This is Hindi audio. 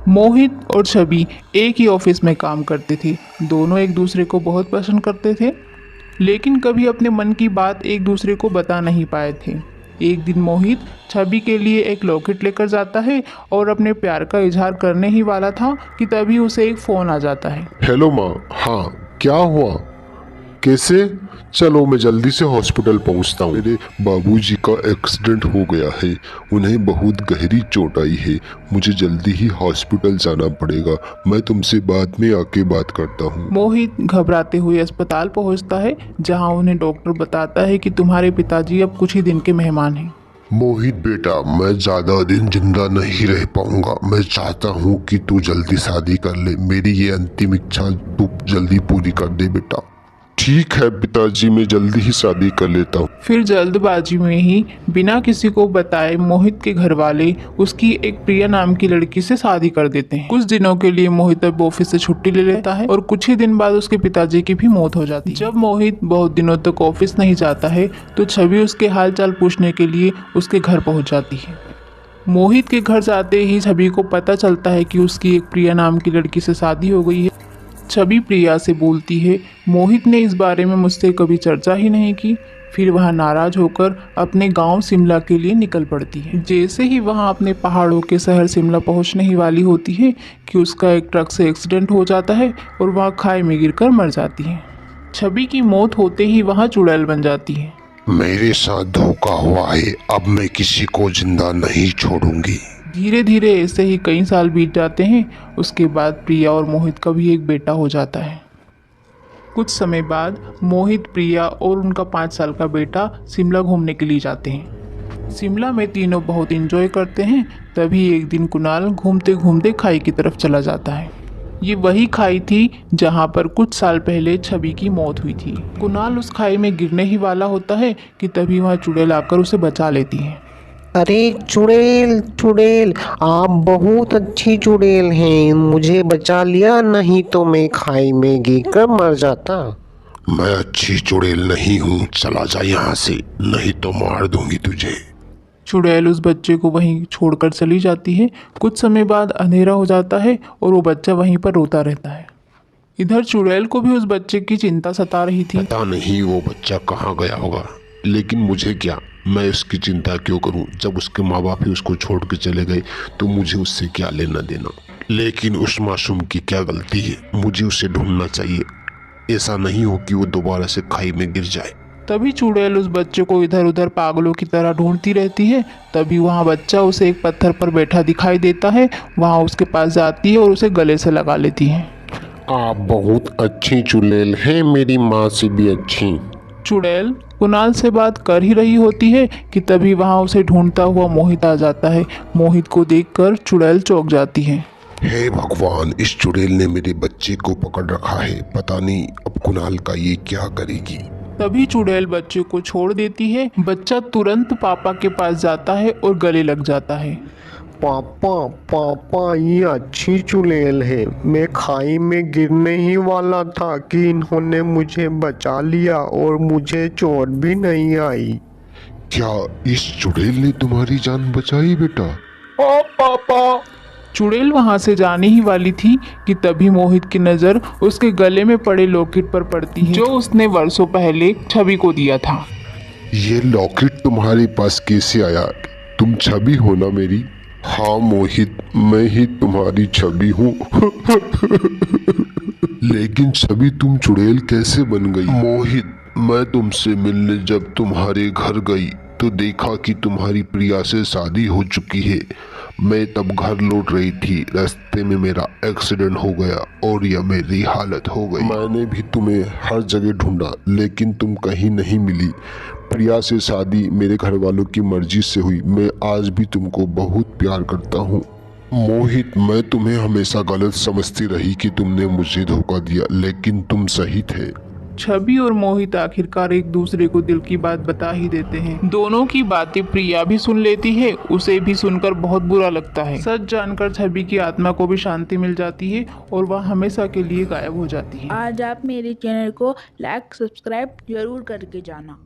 मोहित और छवि एक ही ऑफिस में काम करते थे। दोनों एक दूसरे को बहुत पसंद करते थे, लेकिन कभी अपने मन की बात एक दूसरे को बता नहीं पाए थे। एक दिन मोहित छवि के लिए एक लॉकेट लेकर जाता है और अपने प्यार का इजहार करने ही वाला था कि तभी उसे एक फ़ोन आ जाता है। हेलो माँ। हाँ, क्या हुआ? कैसे? चलो मैं जल्दी से हॉस्पिटल पहुंचता हूँ। मेरे बाबूजी का एक्सीडेंट हो गया है, उन्हें बहुत गहरी चोट आई है। मुझे जल्दी ही हॉस्पिटल जाना पड़ेगा। मैं तुमसे बाद में आके बात करता हूँ। मोहित घबराते हुए अस्पताल पहुंचता है, जहां उन्हें डॉक्टर बताता है कि तुम्हारे पिताजी अब कुछ ही दिन के मेहमान हैं। मोहित बेटा, मैं ज्यादा दिन जिंदा नहीं रह पाऊंगा। मैं चाहता हूँ कि तू जल्दी शादी कर ले। मेरी ये अंतिम इच्छा तू जल्दी पूरी कर दे बेटा। ठीक है पिताजी, मैं जल्दी ही शादी कर लेता हूँ। फिर जल्दबाजी में ही बिना किसी को बताए मोहित के घर वाले उसकी एक प्रिया नाम की लड़की से शादी कर देते हैं। कुछ दिनों के लिए मोहित अब ऑफिस से छुट्टी ले लेता है और कुछ ही दिन बाद उसके पिताजी की भी मौत हो जाती है। जब मोहित बहुत दिनों तक ऑफिस नहीं जाता है तो छवि उसके हालचाल पूछने के लिए उसके घर पहुंच जाती है। मोहित के घर जाते ही छवि को पता चलता है कि उसकी एक प्रिया नाम की लड़की से शादी हो गई है। छवि प्रिया से बोलती है, मोहित ने इस बारे में मुझसे कभी चर्चा ही नहीं की। फिर वह नाराज होकर अपने गांव शिमला के लिए निकल पड़ती है। जैसे ही वहां अपने पहाड़ों के शहर शिमला पहुंचने ही वाली होती है कि उसका एक ट्रक से एक्सीडेंट हो जाता है और वह खाई में गिरकर मर जाती है। छवि की मौत होते ही वहां चुड़ैल बन जाती है। मेरे साथ धोखा हुआ है, अब मैं किसी को जिंदा नहीं छोड़ूंगी। धीरे धीरे ऐसे ही कई साल बीत जाते हैं। उसके बाद प्रिया और मोहित का भी एक बेटा हो जाता है। कुछ समय बाद मोहित, प्रिया और उनका 5 साल का बेटा शिमला घूमने के लिए जाते हैं। शिमला में तीनों बहुत एंजॉय करते हैं। तभी एक दिन कुणाल घूमते घूमते खाई की तरफ चला जाता है। ये वही खाई थी जहाँ पर कुछ साल पहले छवि की मौत हुई थी। कुणाल उस खाई में गिरने ही वाला होता है कि तभी वहाँ चुड़ैल आकर उसे बचा लेती है। अरे चुड़ैल चुड़ैल, आप बहुत अच्छी चुड़ैल हैं, मुझे बचा लिया, नहीं तो मैं खाई में गिरकर मर जाता। मैं अच्छी चुड़ैल नहीं हूँ, चला जा यहाँ से, नहीं तो मार दूंगी तुझे। चुड़ैल उस बच्चे को वहीं छोड़कर चली जाती है। कुछ समय बाद अंधेरा हो जाता है और वो बच्चा वहीं पर रोता रहता है। इधर चुड़ैल को भी उस बच्चे की चिंता सता रही थी। पता नहीं वो बच्चा कहाँ गया होगा, लेकिन मुझे क्या, मैं उसकी चिंता क्यों करूं? जब उसके माँ बाप ही उसको छोड़ के चले गए तो मुझे उससे क्या लेना देना। लेकिन उस मासूम की क्या गलती है? मुझे उसे ढूंढना चाहिए। ऐसा नहीं हो कि वो दोबारा से खाई में गिर जाए। तभी चुड़ैल उस बच्चे को इधर उधर पागलों की तरह ढूंढती रहती है। तभी वहाँ बच्चा उसे एक पत्थर पर बैठा दिखाई देता है। वहाँ उसके पास जाती है और उसे गले से लगा लेती है। आप बहुत अच्छी चुड़ैल हैं, मेरी माँ से भी अच्छी। चुड़ैल कुणाल से बात कर ही रही होती है कि तभी वहाँ उसे ढूंढता हुआ मोहित आ जाता है। मोहित को देखकर चुड़ैल चौंक जाती है। हे भगवान, इस चुड़ैल ने मेरे बच्चे को पकड़ रखा है। पता नहीं अब कुणाल का ये क्या करेगी। तभी चुड़ैल बच्चे को छोड़ देती है। बच्चा तुरंत पापा के पास जाता है और गले लग जाता है। पापा पापा, ये अच्छी चुड़ैल है, मैं खाई में गिरने ही वाला था कि इन्होंने मुझे बचा लिया और मुझे चोट भी नहीं आई। क्या इस चुड़ैल ने तुम्हारी जान बचाई बेटा? ओ पापा। चुड़ैल वहां से जाने ही वाली थी कि तभी मोहित की नज़र उसके गले में पड़े लॉकेट पर पड़ती है, जो उसने वर्षों पहले छवि को दिया था। ये लॉकेट तुम्हारे पास कैसे आया? तुम छवि हो ना मेरी? हाँ मोहित, मैं ही तुम्हारी छवि हूँ। लेकिन छवि तुम चुड़ैल कैसे बन गई? मोहित, मैं तुमसे मिलने जब तुम्हारे घर गई तो देखा कि तुम्हारी प्रिया से शादी हो चुकी है। मैं तब घर लौट रही थी, रास्ते में मेरा एक्सीडेंट हो गया और यह मेरी हालत हो गई। मैंने भी तुम्हें हर जगह ढूंढा, लेकिन तुम कहीं नहीं मिली। प्रिया से शादी मेरे घर वालों की मर्जी से हुई। मैं आज भी तुमको बहुत प्यार करता हूँ। मोहित, मैं तुम्हें हमेशा गलत समझती रही कि तुमने मुझे धोखा दिया, लेकिन तुम सही थे। छवि और मोहित आखिरकार एक दूसरे को दिल की बात बता ही देते हैं। दोनों की बातें प्रिया भी सुन लेती है। उसे भी सुनकर बहुत बुरा लगता है। सच जानकर छवि की आत्मा को भी शांति मिल जाती है और वह हमेशा के लिए गायब हो जाती है। आज आप मेरे चैनल को लाइक सब्सक्राइब जरूर करके जाना।